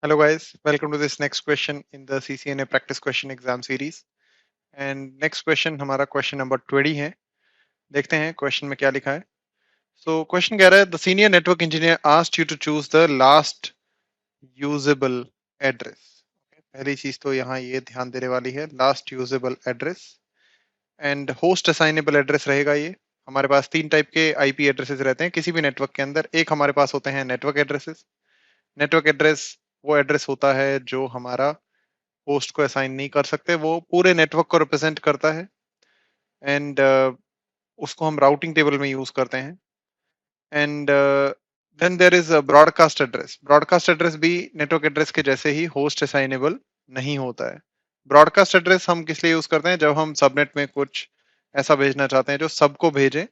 Hello guys, welcome to this next question in the CCNA practice question exam series. And next question हमारा question number 20 है. देखते हैं question में क्या लिखा है. So question कह रहा है the senior network engineer asked you to choose the last usable address. Okay, पहली चीज तो यहाँ ये ध्यान देने वाली है last usable address and host assignable address रहेगा ये. हमारे पास तीन टाइप के IP एड्रेसेस रहते हैं किसी भी नेटवर्क के अंदर. एक हमारे पास होते हैं नेटवर्क एड्रेसेस. नेटवर्क एड्रेस वो एड्रेस होता है जो हमारा होस्ट को असाइन नहीं कर सकते, वो पूरे नेटवर्क को रिप्रेजेंट करता है. एंड उसको हम राउटिंग टेबल में यूज करते हैं. And then there is broadcast address. Broadcast address भी नेटवर्क एड्रेस के जैसे ही होस्ट असाइनेबल नहीं होता है. ब्रॉडकास्ट एड्रेस हम किस लिए यूज करते हैं? जब हम सबनेट में कुछ ऐसा भेजना चाहते हैं जो सबको भेजे,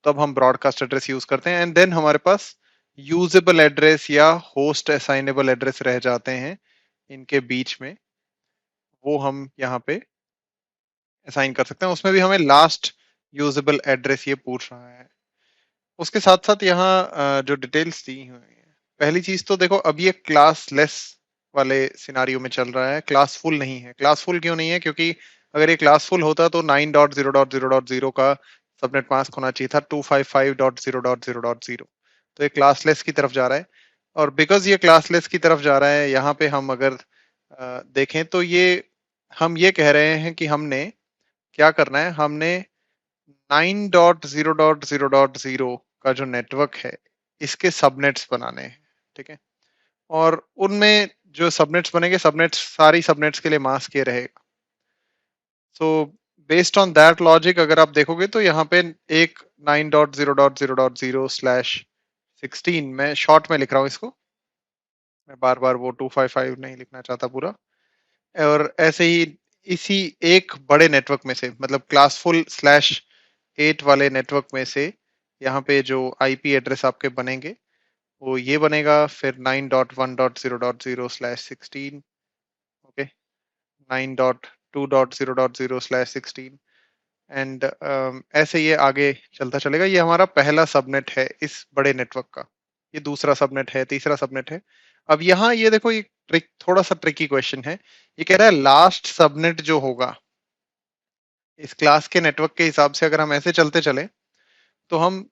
तब हम ब्रॉडकास्ट एड्रेस यूज करते हैं. एंड देन हमारे पास यूजेबल एड्रेस या होस्ट असाइनेबल एड्रेस रह जाते हैं इनके बीच में. वो हम यहाँ पे असाइन कर सकते हैं. उसमें भी हमें लास्ट यूजेबल एड्रेस ये पूछ रहा है. उसके साथ साथ यहाँ जो डिटेल्स दी हुई है, पहली चीज तो देखो अभी ये क्लास लेस वाले सिनारियो में चल रहा है, क्लास फुल नहीं है. क्लास फुल क्यों नहीं है? क्योंकि अगर ये क्लास फुल होता तो 9.0.0.0 का सबनेट मास्क होना चाहिए था 255.0.0.0. तो ये क्लासलेस की तरफ जा रहा है. और बिकॉज ये क्लासलेस की तरफ जा रहा है, यहाँ पे हम अगर देखें तो ये हम ये कह रहे हैं कि हमने क्या करना है, हमने 9.0.0.0 का जो नेटवर्क है इसके सबनेट्स बनाने हैं. ठीक है. और उनमें जो सबनेट्स बनेंगे, सबनेट्स सारी सबनेट्स के लिए मास्क ये रहेगा. So based on that logic अगर आप देखोगे तो यहाँ पे एक 9.0.0.0/16, मैं शॉर्ट में लिख रहा हूँ इसको, मैं बार बार वो 255 नहीं लिखना चाहता पूरा. और ऐसे ही इसी एक बड़े नेटवर्क में से, मतलब क्लासफुल/8 वाले नेटवर्क में से यहाँ पे जो आईपी एड्रेस आपके बनेंगे वो ये बनेगा. फिर 9.1.0.0/16. ओके, 9.2.0.0/16. एंड ऐसे ये आगे चलता चलेगा. ये हमारा पहला सबनेट है इस बड़े नेटवर्क का. ये दूसरा सबनेट है, तीसरा सबनेट है. अब यहाँ ये देखो, ये ट्रिक थोड़ा सा ट्रिकी क्वेश्चन है. ये कह रहा है लास्ट सबनेट जो होगा इस क्लास के नेटवर्क के हिसाब से, अगर हम ऐसे चलते चले तो हम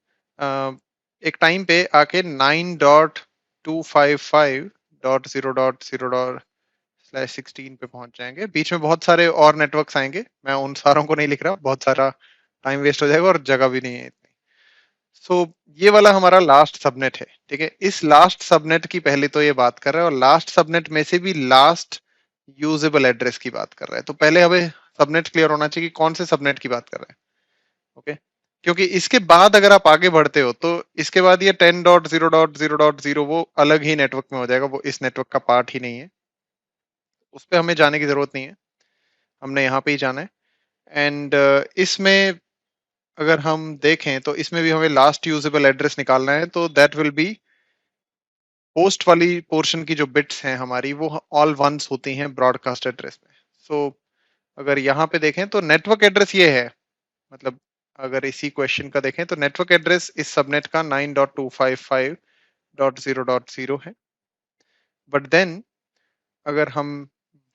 एक टाइम पे आके 9.255.0.0/16 पे पहुंच जाएंगे. बीच में बहुत सारे और नेटवर्क्स आएंगे, मैं उन सारों को नहीं लिख रहा, बहुत सारा टाइम वेस्ट हो जाएगा और जगह भी नहीं है इतनी. सो ये वाला हमारा लास्ट सबनेट है. ठीक है. इस लास्ट सबनेट की पहले तो ये बात कर रहा है, और लास्ट सबनेट में से भी लास्ट यूजेबल एड्रेस की बात कर रहा है. तो पहले हमें सबनेट क्लियर होना चाहिए कि कौन से सबनेट की बात कर रहा है. ओके. क्योंकि इसके बाद अगर आप आगे बढ़ते हो तो इसके बाद ये 10.0.0.0 वो अलग ही नेटवर्क में हो जाएगा, वो इस नेटवर्क का पार्ट ही नहीं है. उस पर हमें जाने की जरूरत नहीं है, हमने यहाँ पे ही जाना है. एंड इसमें अगर हम देखें तो इसमें भी हमें लास्ट यूजेबल एड्रेस निकालना है. तो दैट विल बी होस्ट वाली पोर्शन की जो बिट्स हैं हमारी, वो ऑल वंस होती हैं ब्रॉडकास्ट एड्रेस में. सो अगर यहाँ पे देखें तो नेटवर्क एड्रेस ये है, मतलब अगर इसी क्वेश्चन का देखें तो नेटवर्क एड्रेस इस सबनेट का 9.255.0.0 है. बट देन अगर हम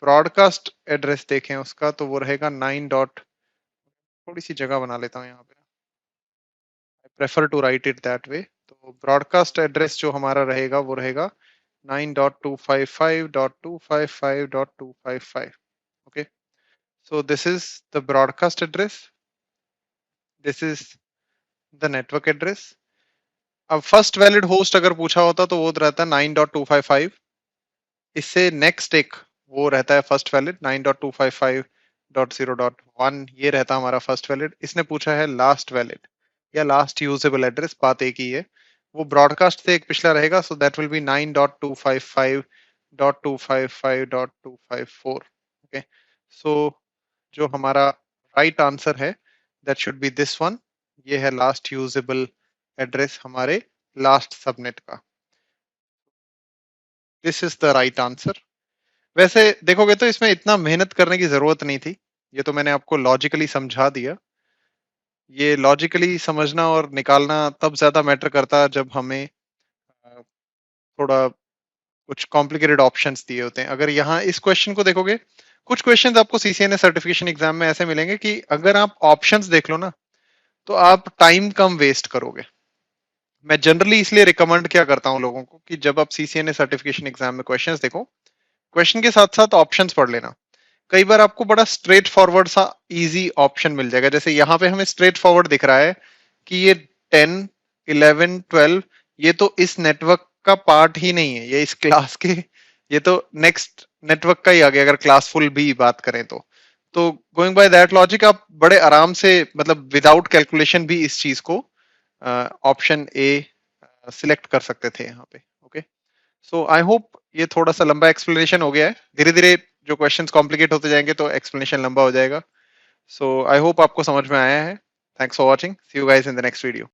ब्रॉडकास्ट एड्रेस देखें उसका तो वो रहेगा 9. थोड़ी सी जगह बना लेता हूँ यहाँ पे, I prefer to write it that way. तो ब्रॉडकास्ट एड्रेस जो हमारा रहेगा वो रहेगा 9.255.255.255. Okay. So this is the broadcast address, this is the network address. अब फर्स्ट वैलिड होस्ट अगर पूछा होता तो वो रहता है 9.255. इससे नेक्स्ट एक वो रहता है फर्स्ट वैलिड 9.255.0.1. ये रहता हमारा फर्स्ट वैलिड. इसने पूछा है लास्ट वैलिड या लास्ट यूजेबल एड्रेस, बात एक ही है. वो ब्रॉडकास्ट से एक पिछला रहेगा. So that will be 9.255.255.254. Okay. So जो हमारा राइट आंसर है that should be this one. ये है लास्ट यूजेबल एड्रेस हमारे लास्ट सबनेट का. This is the right answer. वैसे देखोगे तो इसमें इतना मेहनत करने की जरूरत नहीं थी. ये तो मैंने आपको लॉजिकली समझा दिया. ये लॉजिकली समझना और निकालना तब ज्यादा मैटर करता जब हमें थोड़ा कुछ कॉम्प्लिकेटेड ऑप्शंस दिए होते हैं। अगर यहाँ इस क्वेश्चन को देखोगे, कुछ क्वेश्चंस आपको सीसीएनए सर्टिफिकेशन एग्जाम में ऐसे मिलेंगे कि अगर आप ऑप्शंस देख लो ना, तो आप टाइम कम वेस्ट करोगे। मैं जनरली इसलिए रिकमेंड क्या करता हूँ लोगों को कि जब आप सीसीएनए सर्टिफिकेशन एग्जाम में क्वेश्चंस देखो, क्वेश्चन के साथ साथ ऑप्शंस पढ़ लेना। कई बार आपको बड़ा स्ट्रेट फॉरवर्ड सा इजी ऑप्शन मिल जाएगा। जैसे यहाँ पे हमें स्ट्रेट फॉरवर्ड दिख रहा है कि ये 10, 11, 12 ये तो इस नेटवर्क का पार्ट ही नहीं है, ये इस क्लास के, ये तो नेक्स्ट नेटवर्क का ही आ गया अगर क्लासफुल भी बात करें तो गोइंग बाय दैट लॉजिक आप बड़े आराम से, मतलब विदाउट कैलकुलेशन भी इस चीज को ऑप्शन ए सिलेक्ट कर सकते थे यहाँ पे। ओके, सो आई होप ये थोड़ा सा लंबा एक्सप्लेनेशन हो गया है। धीरे धीरे जो क्वेश्चंस कॉम्प्लिकेट होते जाएंगे तो एक्सप्लेनेशन लंबा हो जाएगा। सो आई होप आपको समझ में आया है। Thanks for watching, see you guys in the next video.